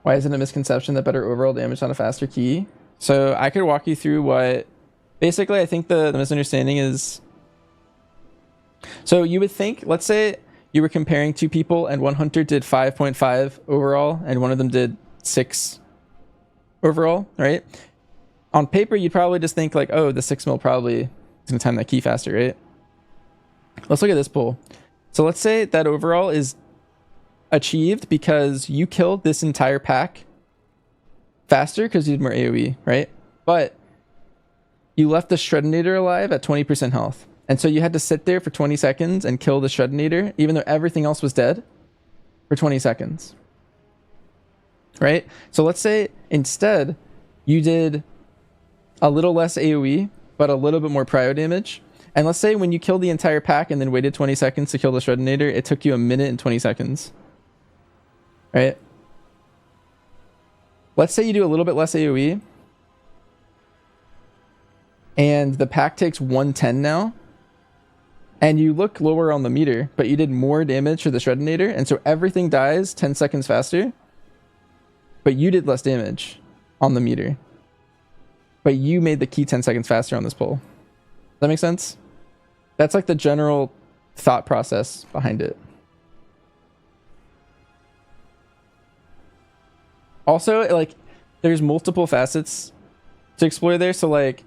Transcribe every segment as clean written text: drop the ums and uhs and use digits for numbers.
Why is it a misconception that better overall damage on a faster key? So I could walk you through what basically I think the misunderstanding is. So you would think, let's say you were comparing two people and one hunter did 5.5 overall and one of them did 6 overall, right? On paper, you'd probably just think like, oh, the 6 mil probably is going to time that key faster, right? Let's look at this pull. So let's say that overall is achieved because you killed this entire pack faster because you did more AoE, right? But you left the Shredinator alive at 20% health. And so you had to sit there for 20 seconds and kill the Shredinator, even though everything else was dead, for 20 seconds. Right? So let's say instead you did a little less AoE, but a little bit more prio damage. And let's say when you killed the entire pack and then waited 20 seconds to kill the Shredinator, it took you a minute and 20 seconds. Right? Let's say you do a little bit less AoE and the pack takes 110 now, and you look lower on the meter, but you did more damage for the Shredinator, and so everything dies 10 seconds faster, but you did less damage on the meter. But you made the key 10 seconds faster on this pull. Does that make sense? That's like the general thought process behind it. Also, like, there's multiple facets to explore there. So like,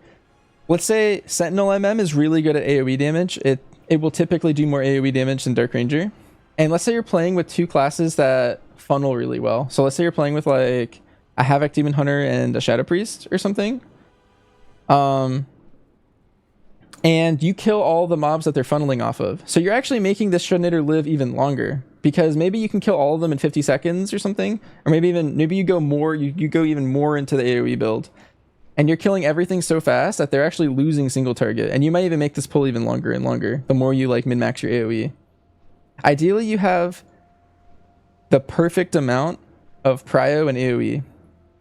let's say Sentinel MM is really good at AoE damage. It will typically do more AoE damage than Dark Ranger. And let's say you're playing with two classes that funnel really well. So let's say you're playing with like a Havoc Demon Hunter and a Shadow Priest or something. And you kill all the mobs that they're funneling off of. So you're actually making this Shredinator live even longer, because maybe you can kill all of them in 50 seconds or something. Or maybe you go more, you go even more into the AoE build. And you're killing everything so fast that they're actually losing single target. And you might even make this pull even longer and longer the more you like min-max your AoE. Ideally, you have the perfect amount of prio and AoE.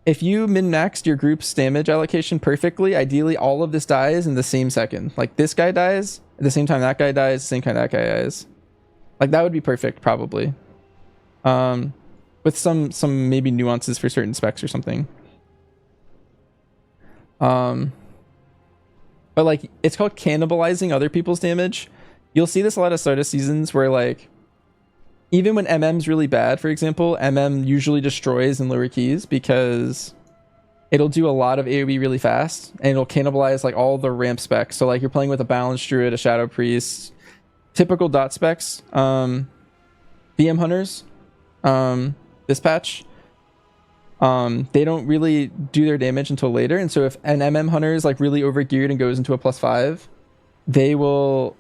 If you min-maxed your group's damage allocation perfectly, ideally all of this dies in the same second. Like this guy dies at the same time that guy dies, the same time that guy dies. Like that would be perfect, probably. With some maybe nuances for certain specs or something. But like it's called cannibalizing other people's damage. You'll see this a lot of Stardust seasons where like even when MM's really bad, for example, MM usually destroys in lower keys because it'll do a lot of AoE really fast and it'll cannibalize like all the ramp specs. So like you're playing with a Balanced Druid, a Shadow Priest, typical dot specs, BM Hunters, this patch. They don't really do their damage until later, and so if an MM Hunter is like really overgeared and goes into a +5, they will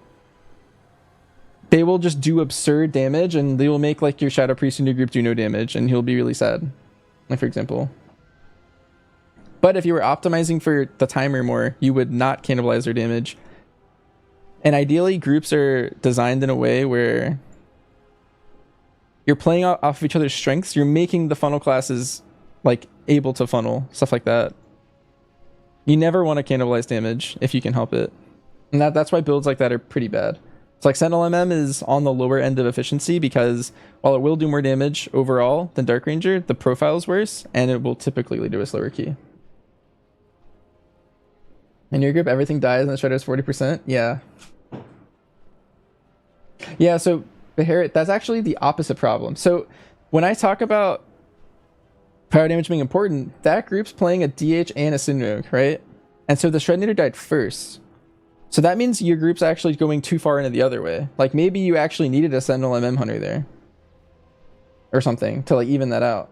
just do absurd damage, and they will make like your Shadow Priest in your group do no damage, and he'll be really sad, like for example. But if you were optimizing for the timer more, you would not cannibalize their damage. And ideally, groups are designed in a way where you're playing off of each other's strengths. You're making the funnel classes like able to funnel, stuff like that. You never want to cannibalize damage if you can help it. And that's why builds like that are pretty bad. So like Sentinel MM is on the lower end of efficiency because while it will do more damage overall than Dark Ranger, the profile is worse and it will typically lead to a slower key. In your group, everything dies and the Shredder is 40%? Yeah. Yeah, so that's actually the opposite problem. So when I talk about power damage being important, that group's playing a DH and a Sin Rogue, right? And so the Shredinator died first. So that means your group's actually going too far into the other way. Like maybe you actually needed a Sentinel MM Hunter there. Or something to like even that out.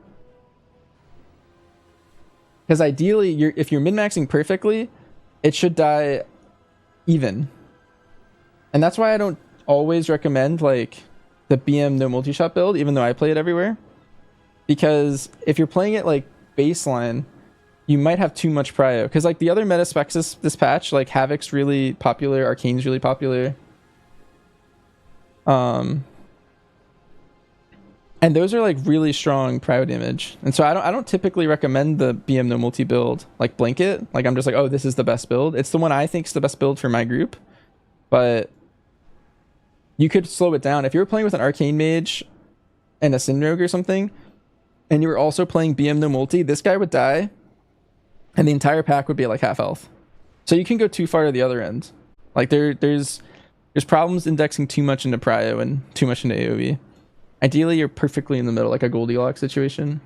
Because ideally, if you're min-maxing perfectly, it should die even. And that's why I don't always recommend like the BM no multi-shot build, even though I play it everywhere. Because if you're playing it like baseline, you might have too much prio. Because like the other meta specs this patch, like Havoc's really popular, Arcane's really popular. And those are like really strong prio damage. And so I don't typically recommend the BM no multi build like blanket. Like I'm just like, oh, this is the best build. It's the one I think is the best build for my group. But you could slow it down. If you're playing with an Arcane Mage and a Sin Rogue or something, and you were also playing BM no multi, this guy would die, and the entire pack would be at like half health. So you can go too far to the other end. Like there's problems indexing too much into prio and too much into AoE. Ideally, you're perfectly in the middle, like a Goldilocks situation.